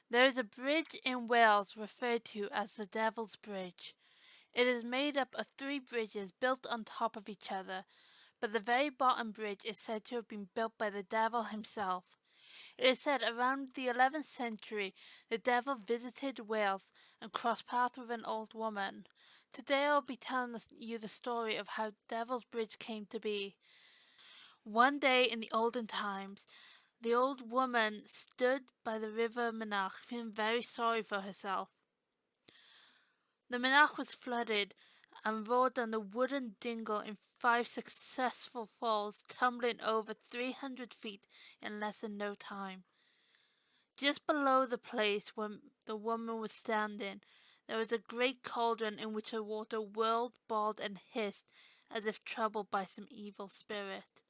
There is a bridge in Wales referred to as the Devil's Bridge. It is made up of three bridges built on top of each other, but the very bottom bridge is said to have been built by the devil himself. It is said around the 11th century the devil visited Wales and crossed paths with an old woman. Today I'll be telling you the story of how Devil's Bridge came to be. One day in the olden times, the old woman stood by the river Mynach, feeling very sorry for herself. The Mynach was flooded and rolled down the wooden dingle in 5 successful falls, tumbling over 300 feet in less than no time. Just below the place where the woman was standing, there was a great cauldron in which the water whirled, boiled, and hissed as if troubled by some evil spirit.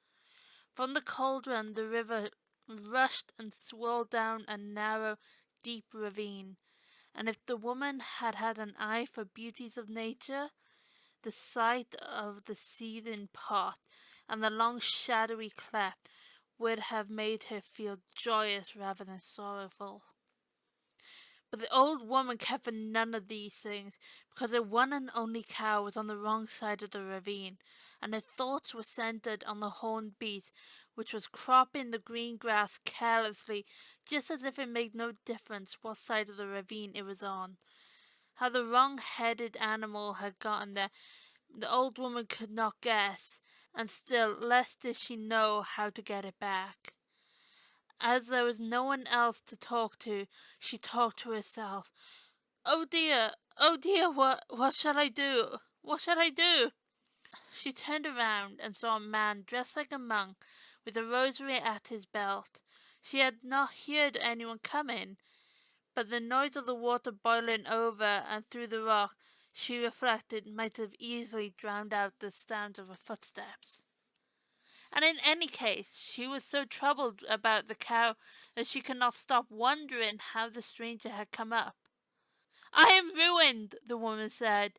From the cauldron the river rushed and swirled down a narrow, deep ravine, and if the woman had had an eye for beauties of nature, the sight of the seething pot and the long shadowy cleft would have made her feel joyous rather than sorrowful. But the old woman cared for none of these things, because her one and only cow was on the wrong side of the ravine, and her thoughts were centered on the horned beast, which was cropping the green grass carelessly, just as if it made no difference what side of the ravine it was on. How the wrong-headed animal had gotten there, the old woman could not guess, and still less did she know how to get it back. As there was no one else to talk to, she talked to herself. Oh dear, what shall I do? What shall I do? She turned around and saw a man dressed like a monk with a rosary at his belt. She had not heard anyone coming, but the noise of the water boiling over and through the rock, she reflected, might have easily drowned out the sound of her footsteps. And in any case, she was so troubled about the cow that she could not stop wondering how the stranger had come up. I am ruined, the woman said.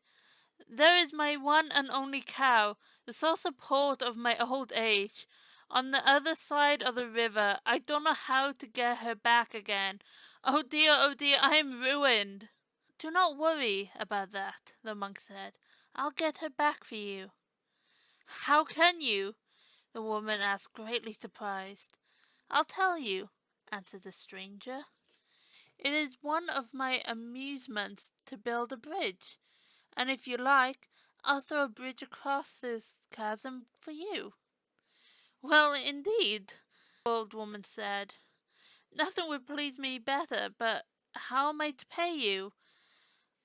There is my one and only cow, the sole support of my old age. On the other side of the river, I don't know how to get her back again. Oh dear, I am ruined. Do not worry about that, the monk said. I'll get her back for you. How can you? The woman asked, greatly surprised. I'll tell you, answered the stranger. It is one of my amusements to build a bridge, and if you like, I'll throw a bridge across this chasm for you. Well, indeed, the old woman said. Nothing would please me better, but how am I to pay you?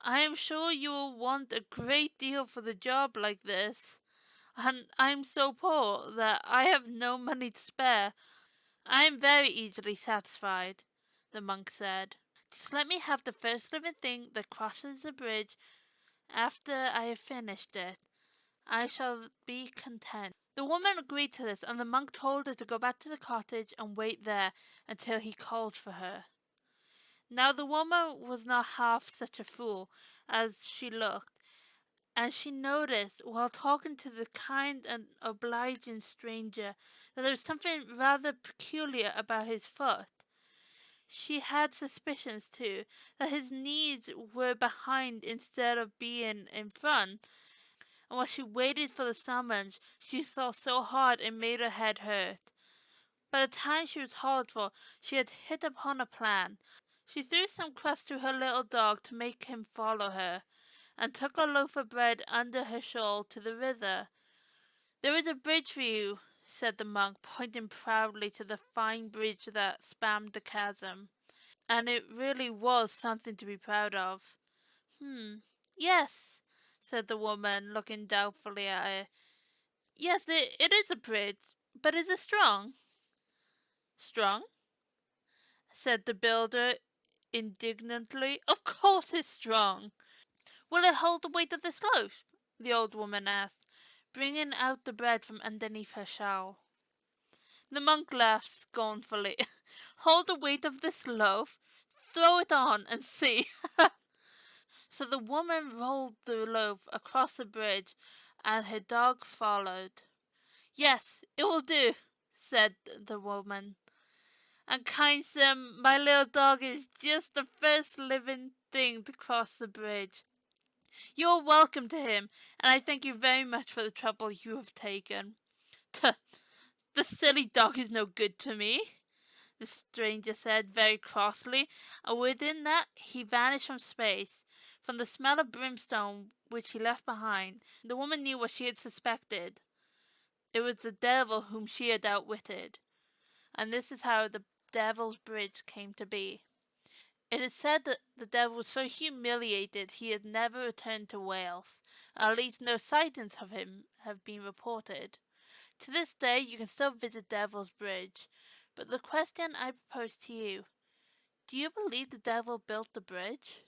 I am sure you will want a great deal for the job like this, and I'm so poor that I have no money to spare. I am very easily satisfied, the monk said. Just let me have the first living thing that crosses the bridge after I have finished it. I shall be content. The woman agreed to this, and the monk told her to go back to the cottage and wait there until he called for her. Now the woman was not half such a fool as she looked, and she noticed, while talking to the kind and obliging stranger, that there was something rather peculiar about his foot. She had suspicions, too, that his knees were behind instead of being in front, and while she waited for the summons, she thought so hard it made her head hurt. By the time she was called for, she had hit upon a plan. She threw some crust to her little dog to make him follow her, and took a loaf of bread under her shawl to the river. There is a bridge for you, said the monk, pointing proudly to the fine bridge that spanned the chasm. And it really was something to be proud of. Yes, said the woman, looking doubtfully at her. Yes, it is a bridge, but is it strong? Strong? Said the builder indignantly. Of course it's strong. Will it hold the weight of this loaf? The old woman asked, bringing out the bread from underneath her shawl. The monk laughed scornfully. Hold the weight of this loaf? Throw it on and see. So the woman rolled the loaf across the bridge, and her dog followed. Yes, it will do, said the woman. And kind sir, my little dog is just the first living thing to cross the bridge. You are welcome to him, and I thank you very much for the trouble you have taken. Tuh, the silly dog is no good to me, the stranger said very crossly, and within that he vanished from space. From the smell of brimstone which he left behind, the woman knew what she had suspected. It was the devil whom she had outwitted. And this is how the Devil's Bridge came to be. It is said that the devil was so humiliated he had never returned to Wales. At least no sightings of him have been reported. To this day you can still visit Devil's Bridge. But the question I propose to you, do you believe the devil built the bridge?